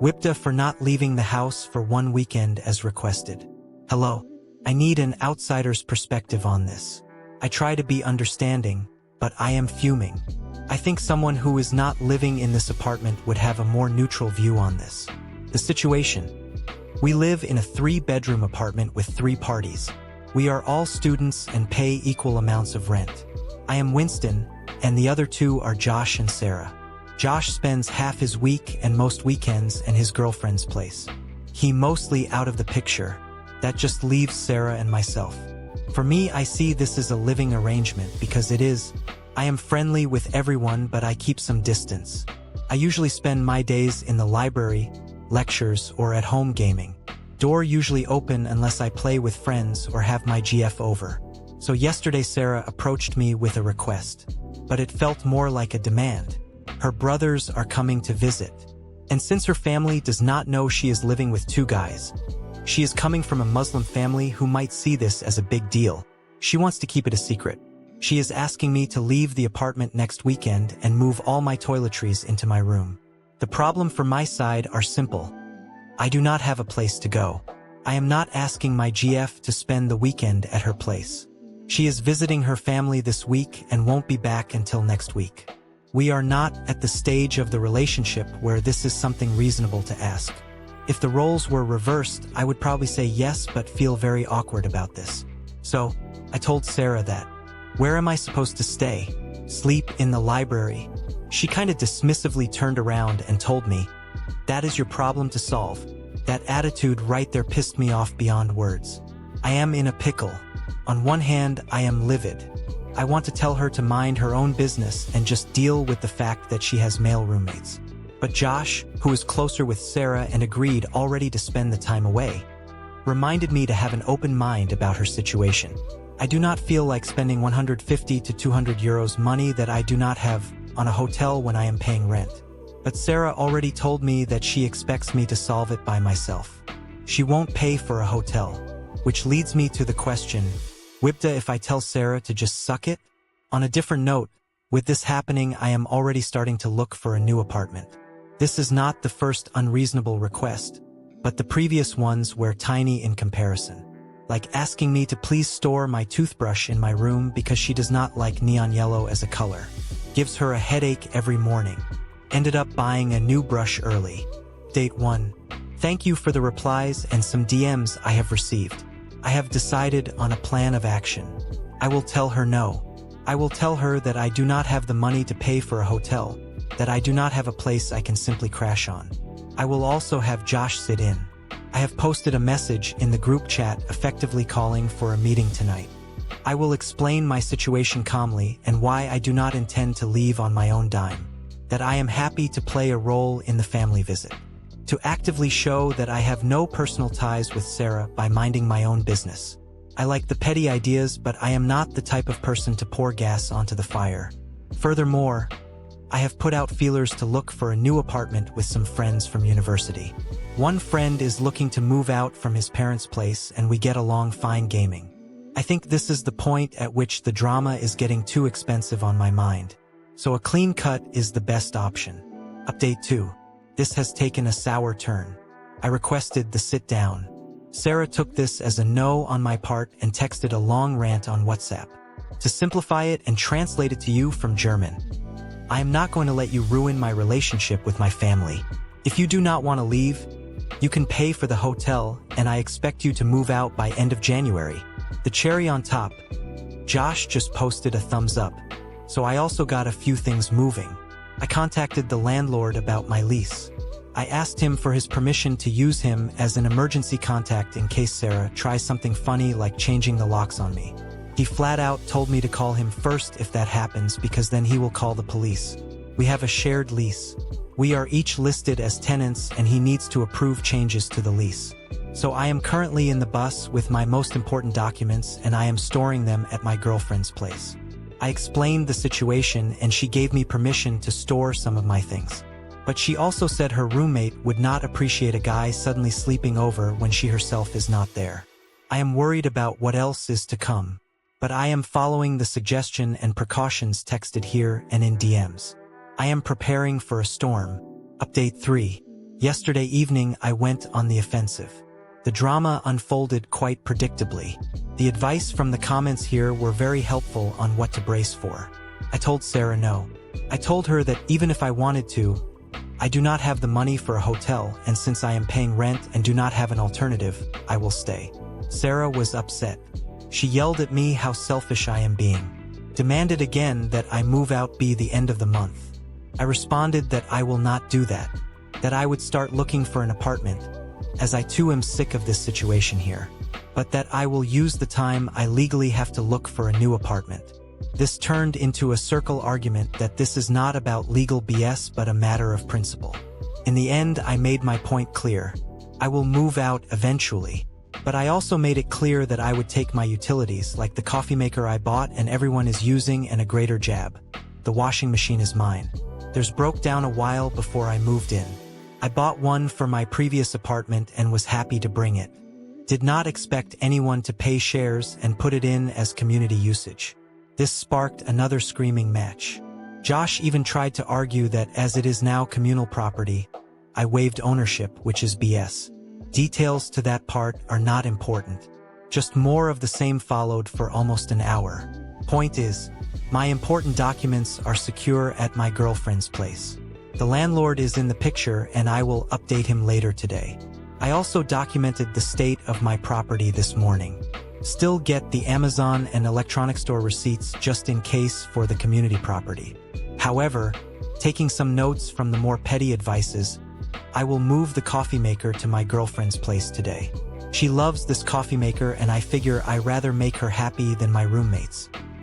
WIBTA for not leaving the house for one weekend as requested. Hello. I need an outsider's perspective on this. I try to be understanding, but I am fuming. I think someone who is not living in this apartment would have a more neutral view on this. The situation. We live in a 3-bedroom apartment with 3 parties. We are all students and pay equal amounts of rent. I am Winston, and the other 2 are Josh and Sarah. Josh spends half his week and most weekends at his girlfriend's place. He mostly out of the picture. That just leaves Sarah and myself. For me, I see this as a living arrangement because it is. I am friendly with everyone, but I keep some distance. I usually spend my days in the library, lectures, or at home gaming. Door usually open unless I play with friends or have my GF over. So yesterday Sarah approached me with a request. But it felt more like a demand. Her brothers are coming to visit. And since her family does not know she is living with 2 guys, she is coming from a Muslim family who might see this as a big deal. She wants to keep it a secret. She is asking me to leave the apartment next weekend and move all my toiletries into my room. The problem from my side are simple. I do not have a place to go. I am not asking my GF to spend the weekend at her place. She is visiting her family this week and won't be back until next week. We are not at the stage of the relationship where this is something reasonable to ask. If the roles were reversed, I would probably say yes, but feel very awkward about this. So, I told Sarah that. Where am I supposed to stay? Sleep in the library? She kinda dismissively turned around and told me, that is your problem to solve. That attitude right there pissed me off beyond words. I am in a pickle. On one hand, I am livid. I want to tell her to mind her own business and just deal with the fact that she has male roommates. But Josh, who is closer with Sarah and agreed already to spend the time away, reminded me to have an open mind about her situation. I do not feel like spending 150 to 200 euros money that I do not have on a hotel when I am paying rent. But Sarah already told me that she expects me to solve it by myself. She won't pay for a hotel, which leads me to the question, WIBTA if I tell Sarah to just suck it? On a different note, with this happening I am already starting to look for a new apartment. This is not the first unreasonable request, but the previous ones were tiny in comparison. Like asking me to please store my toothbrush in my room because she does not like neon yellow as a color. Gives her a headache every morning. Ended up buying a new brush early. Date 1. Thank you for the replies and some DMs I have received. I have decided on a plan of action. I will tell her no. I will tell her that I do not have the money to pay for a hotel, that I do not have a place I can simply crash on. I will also have Josh sit in. I have posted a message in the group chat effectively calling for a meeting tonight. I will explain my situation calmly and why I do not intend to leave on my own dime. That I am happy to play a role in the family visit. To actively show that I have no personal ties with Sarah by minding my own business. I like the petty ideas, but I am not the type of person to pour gas onto the fire. Furthermore, I have put out feelers to look for a new apartment with some friends from university. One friend is looking to move out from his parents' place and we get along fine gaming. I think this is the point at which the drama is getting too expensive on my mind. So a clean cut is the best option. Update 2. This has taken a sour turn. I requested the sit down. Sarah took this as a no on my part and texted a long rant on WhatsApp. To simplify it and translate it to you from German. I am not going to let you ruin my relationship with my family. If you do not want to leave, you can pay for the hotel and I expect you to move out by end of January. The cherry on top, Josh just posted a thumbs up. So I also got a few things moving. I contacted the landlord about my lease. I asked him for his permission to use him as an emergency contact in case Sarah tries something funny like changing the locks on me. He flat out told me to call him first if that happens because then he will call the police. We have a shared lease. We are each listed as tenants and he needs to approve changes to the lease. So I am currently in the bus with my most important documents and I am storing them at my girlfriend's place. I explained the situation and she gave me permission to store some of my things. But she also said her roommate would not appreciate a guy suddenly sleeping over when she herself is not there. I am worried about what else is to come. But I am following the suggestion and precautions texted here and in DMs. I am preparing for a storm. Update 3. Yesterday evening I went on the offensive. The drama unfolded quite predictably. The advice from the comments here were very helpful on what to brace for. I told Sarah no. I told her that even if I wanted to, I do not have the money for a hotel, and since I am paying rent and do not have an alternative, I will stay. Sarah was upset. She yelled at me how selfish I am being. Demanded again that I move out by the end of the month. I responded that I will not do that. That I would start looking for an apartment, as I too am sick of this situation here. But that I will use the time I legally have to look for a new apartment. This turned into a circle argument that this is not about legal BS but a matter of principle. In the end, I made my point clear. I will move out eventually, but I also made it clear that I would take my utilities, like the coffee maker I bought and everyone is using, and a grater jab. The washing machine is mine. Theirs broke down a while before I moved in. I bought one for my previous apartment and was happy to bring it. Did not expect anyone to pay shares and put it in as community usage. This sparked another screaming match. Josh even tried to argue that as it is now communal property, I waived ownership, which is BS. Details to that part are not important. Just more of the same followed for almost an hour. Point is, my important documents are secure at my girlfriend's place. The landlord is in the picture and I will update him later today. I also documented the state of my property this morning. Still get the Amazon and electronic store receipts just in case for the community property. However, taking some notes from the more petty advices, I will move the coffee maker to my girlfriend's place today. She loves this coffee maker and I figure I rather make her happy than my roommates.